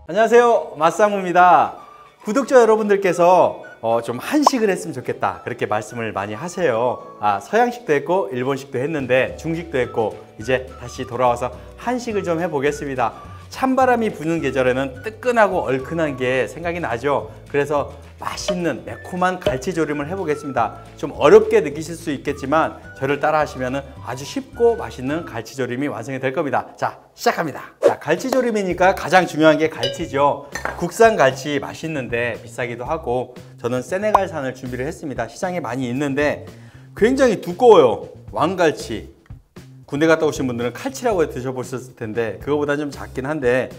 안녕하세요, 맛상무입니다. 구독자 여러분들께서 좀 한식을 했으면 좋겠다 그렇게 말씀을 많이 하세요. 서양식도 했고 일본식도 했는데 중식도 했고 이제 다시 돌아와서 한식을 좀 해보겠습니다. 찬바람이 부는 계절에는 뜨끈하고 얼큰한 게 생각이 나죠. 그래서 맛있는 매콤한 갈치조림을 해보겠습니다. 좀 어렵게 느끼실 수 있겠지만 저를 따라 하시면 아주 쉽고 맛있는 갈치조림이 완성이 될 겁니다. 자, 시작합니다. 자, 갈치조림이니까 가장 중요한 게 갈치죠. 국산 갈치 맛있는데 비싸기도 하고 저는 세네갈산을 준비를 했습니다. 시장에 많이 있는데 굉장히 두꺼워요. 왕갈치. 군대 갔다 오신 분들은 칼치라고 드셔보셨을 텐데 그거보다 좀 작긴 한데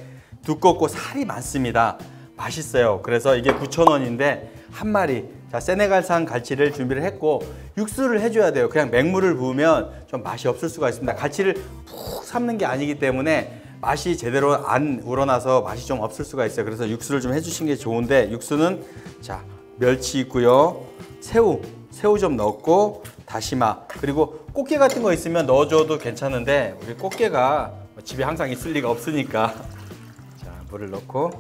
두껍고 살이 많습니다. 맛있어요. 그래서 이게 9,000원인데 한 마리. 자, 세네갈산 갈치를 준비를 했고 육수를 해줘야 돼요. 그냥 맹물을 부으면 좀 맛이 없을 수가 있습니다. 갈치를 푹 삶는 게 아니기 때문에 맛이 제대로 안 우러나서 맛이 좀 없을 수가 있어요. 그래서 육수를 좀 해주신 게 좋은데 육수는 자, 멸치 있고요, 새우 좀 넣고 다시마 그리고 꽃게 같은 거 있으면 넣어줘도 괜찮은데 우리 꽃게가 집에 항상 있을 리가 없으니까 자, 물을 넣고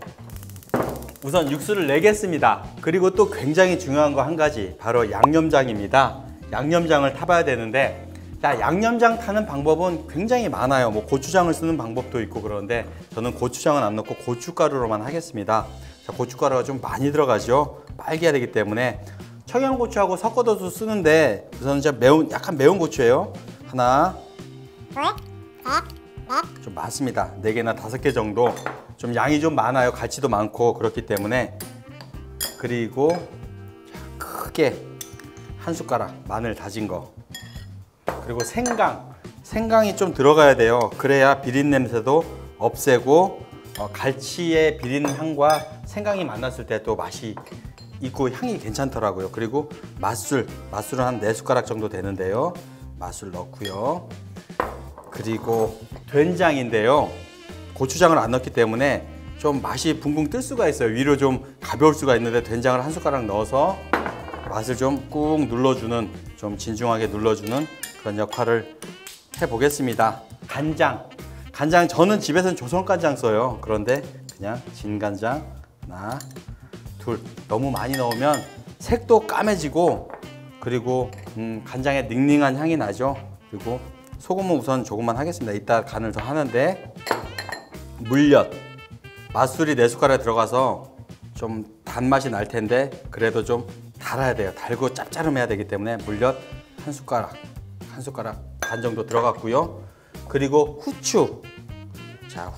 우선 육수를 내겠습니다. 그리고 또 굉장히 중요한 거 한 가지 바로 양념장입니다. 양념장을 타봐야 되는데 자, 양념장 타는 방법은 굉장히 많아요. 뭐 고추장을 쓰는 방법도 있고 그런데 저는 고추장은 안 넣고 고춧가루로만 하겠습니다. 자, 고춧가루가 좀 많이 들어가죠. 빨개야 되기 때문에 청양고추하고 섞어서 쓰는데 우선 약간 매운 고추예요. 하나, 좀 많습니다. 4개나 5개 정도. 좀 양이 좀 많아요. 갈치도 많고 그렇기 때문에. 그리고 크게 한 숟가락 마늘 다진 거. 그리고 생강이 좀 들어가야 돼요. 그래야 비린 냄새도 없애고 갈치의 비린 향과 생강이 만났을 때 또 맛이 있고 향이 괜찮더라고요. 그리고 맛술은 한 4숟가락 정도 되는데요. 맛술 넣고요. 그리고 된장인데요. 고추장을 안 넣기 때문에 좀 맛이 붕붕 뜰 수가 있어요. 위로 좀 가벼울 수가 있는데 된장을 한 숟가락 넣어서 맛을 좀 꾹 눌러주는, 좀 진중하게 눌러주는 그런 역할을 해보겠습니다. 간장 저는 집에서는 조선간장 써요. 그런데 그냥 진간장 하나, 둘. 너무 많이 넣으면 색도 까매지고 그리고 간장의 닝닝한 향이 나죠. 그리고 소금은 우선 조금만 하겠습니다. 이따 간을 더 하는데 물엿 맛술이 4숟가락에 들어가서 좀 단맛이 날 텐데 그래도 좀 달아야 돼요. 달고 짭짤해야 되기 때문에 물엿 한 숟가락 반 정도 들어갔고요. 그리고 후추. 자,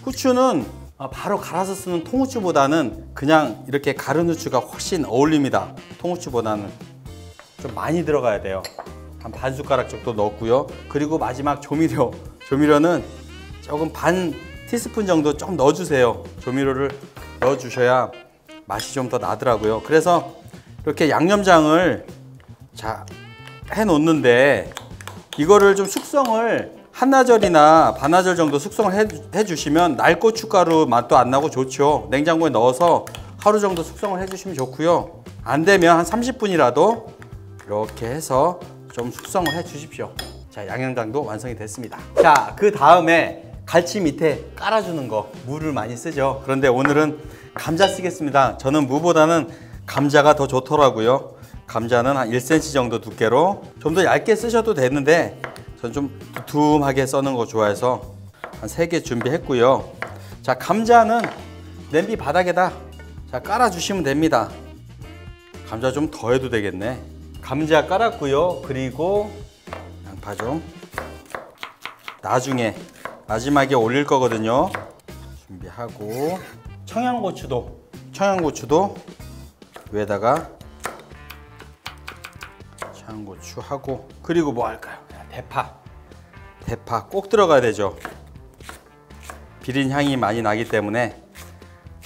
후추는 바로 갈아서 쓰는 통후추보다는 그냥 이렇게 갈은 후추가 훨씬 어울립니다. 통후추보다는 좀 많이 들어가야 돼요. 한 반 숟가락 정도 넣었고요. 그리고 마지막 조미료는 조금 반 티스푼 정도 좀 넣어주세요. 조미료를 넣어주셔야 맛이 좀 더 나더라고요. 그래서 이렇게 양념장을 자 해놓는데 이거를 좀 숙성을 한나절이나 반나절 정도 숙성을 해주시면 날고춧가루 맛도 안 나고 좋죠. 냉장고에 넣어서 하루 정도 숙성을 해주시면 좋고요. 안 되면 한 30분이라도 이렇게 해서 좀 숙성을 해 주십시오. 자, 양념장도 완성이 됐습니다. 자, 그 다음에 갈치 밑에 깔아주는 거 무를 많이 쓰죠. 그런데 오늘은 감자 쓰겠습니다. 저는 무보다는 감자가 더 좋더라고요. 감자는 한 1cm 정도 두께로 좀 더 얇게 쓰셔도 되는데 저는 좀 두툼하게 써는 거 좋아해서 한 3개 준비했고요. 자, 감자는 냄비 바닥에다 자 깔아주시면 됩니다. 감자 좀 더 해도 되겠네. 감자 깔았고요. 그리고 양파 좀 나중에 마지막에 올릴 거거든요. 준비하고 청양고추도 위에다가 청양고추하고 그리고 뭐 할까요? 대파 꼭 들어가야 되죠. 비린 향이 많이 나기 때문에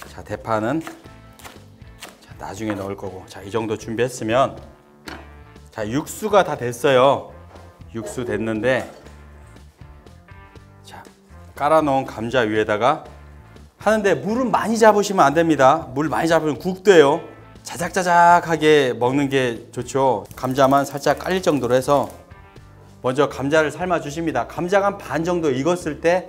자, 대파는 자, 나중에 넣을 거고 자, 이 정도 준비했으면 자, 육수가 다 됐어요. 육수 됐는데 자, 깔아놓은 감자 위에다가 하는데 물은 많이 잡으시면 안 됩니다. 물 많이 잡으면 국 돼요. 자작자작하게 먹는 게 좋죠. 감자만 살짝 깔릴 정도로 해서 먼저 감자를 삶아 주십니다. 감자가 반 정도 익었을 때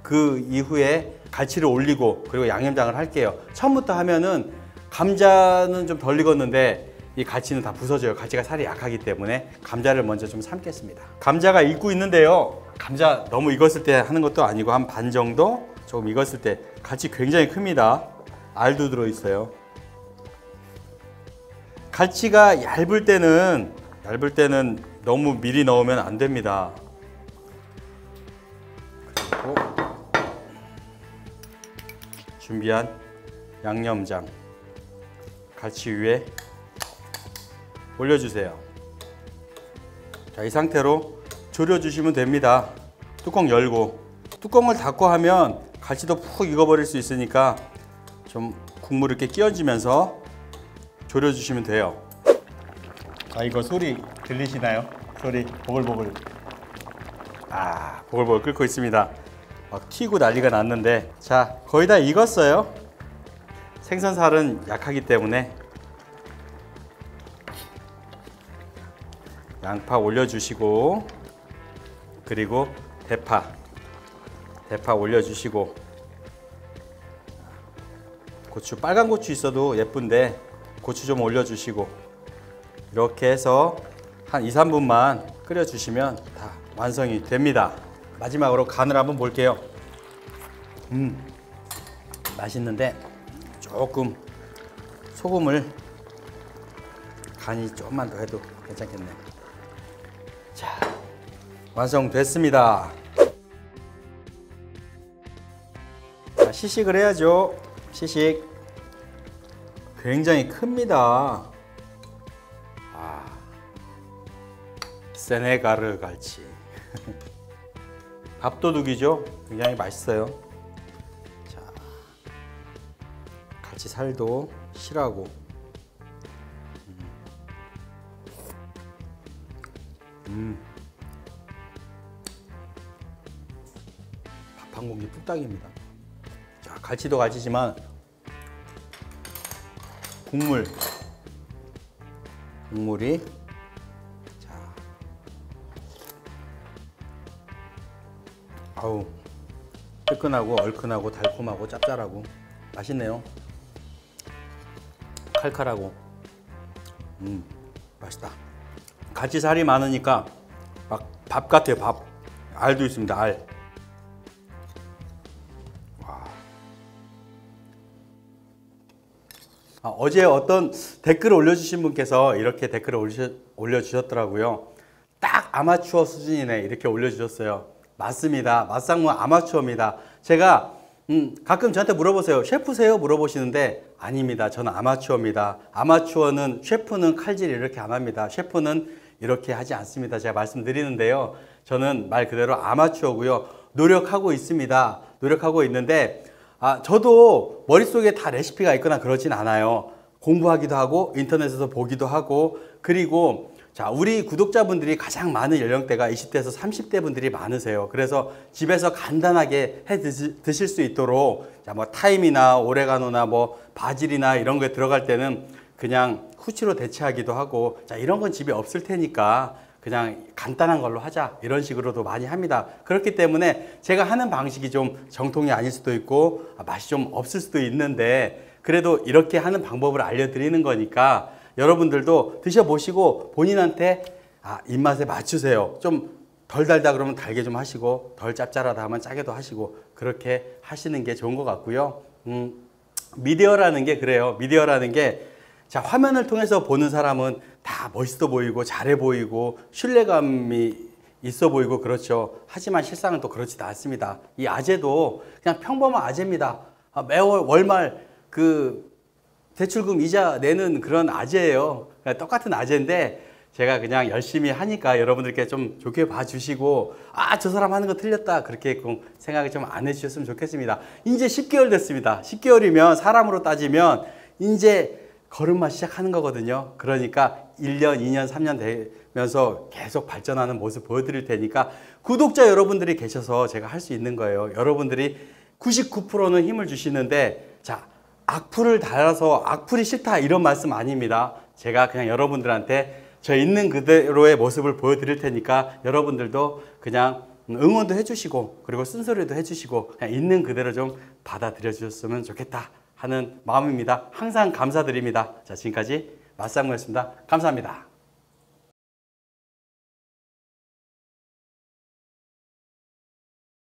그 그 이후에 갈치를 올리고 그리고 양념장을 할게요. 처음부터 하면은 감자는 좀 덜 익었는데 이 갈치는 다 부서져요. 갈치가 살이 약하기 때문에 감자를 먼저 좀 삶겠습니다. 감자가 익고 있는데요. 감자 너무 익었을 때 하는 것도 아니고 한 반 정도 조금 익었을 때. 갈치 굉장히 큽니다. 알도 들어있어요. 갈치가 얇을 때는 너무 미리 넣으면 안 됩니다. 그리고 준비한 양념장 갈치 위에 올려주세요. 자, 이 상태로 졸여주시면 됩니다. 뚜껑 열고. 뚜껑을 닫고 하면 갈치도 푹 익어버릴 수 있으니까 좀 국물 이렇게 끼얹으면서 졸여주시면 돼요. 아, 이거 소리 들리시나요? 소리 보글보글. 아, 보글보글 끓고 있습니다. 막 튀고 난리가 났는데, 자, 거의 다 익었어요. 생선살은 약하기 때문에 양파 올려주시고, 그리고 대파 올려주시고, 고추, 빨간 고추 있어도 예쁜데 고추 좀 올려주시고, 이렇게 해서 한 2, 3분만 끓여주시면 다 완성이 됩니다. 마지막으로 간을 한번 볼게요. 맛있는데 조금 소금을 간이 조금만 더 해도 괜찮겠네. 자, 완성됐습니다. 자, 시식을 해야죠. 시식. 굉장히 큽니다. 아, 세네가르 갈치. 밥도둑이죠. 굉장히 맛있어요. 자, 갈치 살도 실하고. 밥 한 공기 뚝딱입니다. 자, 갈치도 갈치지만 국물이 자, 아우, 뜨끈하고 얼큰하고 달콤하고 짭짤하고 맛있네요. 칼칼하고 맛있다. 갈치살이 많으니까 막 밥 같아요. 밥. 알도 있습니다. 알. 와. 아, 어제 어떤 댓글을 올려주신 분께서 이렇게 댓글을 올려주셨더라고요. 딱 아마추어 수준이네, 이렇게 올려주셨어요. 맞습니다. 맛상무 아마추어입니다. 제가 가끔 저한테 물어보세요. 셰프세요? 물어보시는데 아닙니다. 저는 아마추어입니다. 아마추어는, 셰프는 칼질 이렇게 안 합니다. 셰프는 이렇게 하지 않습니다. 제가 말씀드리는데요. 저는 말 그대로 아마추어고요. 노력하고 있습니다. 노력하고 있는데 저도 머릿속에 다 레시피가 있거나 그러진 않아요. 공부하기도 하고 인터넷에서 보기도 하고, 그리고 자, 우리 구독자분들이 가장 많은 연령대가 20대에서 30대 분들이 많으세요. 그래서 집에서 간단하게 해 드실 수 있도록, 자, 뭐 타임이나 오레가노나 뭐 바질이나 이런 거에 들어갈 때는 그냥 후추로 대체하기도 하고, 자, 이런 건 집에 없을 테니까 그냥 간단한 걸로 하자, 이런 식으로도 많이 합니다. 그렇기 때문에 제가 하는 방식이 좀 정통이 아닐 수도 있고 맛이 좀 없을 수도 있는데, 그래도 이렇게 하는 방법을 알려드리는 거니까 여러분들도 드셔보시고 본인한테 입맛에 맞추세요. 좀 덜 달다 그러면 달게 좀 하시고, 덜 짭짤하다 하면 짜게도 하시고, 그렇게 하시는 게 좋은 것 같고요. 미디어라는 게 그래요. 미디어라는 게, 자, 화면을 통해서 보는 사람은 다 멋있어 보이고 잘해 보이고 신뢰감이 있어 보이고 그렇죠. 하지만 실상은 또 그렇지도 않습니다. 이 아재도 그냥 평범한 아재입니다. 매월 월말 그 대출금 이자 내는 그런 아재예요. 그냥 똑같은 아재인데 제가 그냥 열심히 하니까 여러분들께 좀 좋게 봐주시고, 저 사람 하는 거 틀렸다, 그렇게 생각이 좀 안 해주셨으면 좋겠습니다. 이제 10개월 됐습니다. 10개월이면 사람으로 따지면 이제 걸음마 시작하는 거거든요. 그러니까 1년, 2년, 3년 되면서 계속 발전하는 모습 보여드릴 테니까 구독자 여러분들이 계셔서 제가 할 수 있는 거예요. 여러분들이 99%는 힘을 주시는데, 자, 악플을 달아서 악플이 싫다 이런 말씀 아닙니다. 제가 그냥 여러분들한테 저 있는 그대로의 모습을 보여드릴 테니까 여러분들도 그냥 응원도 해주시고 그리고 쓴소리도 해주시고 그냥 있는 그대로 좀 받아들여 주셨으면 좋겠다 하는 마음입니다. 항상 감사드립니다. 자, 지금까지 맞상무였습니다. 감사합니다.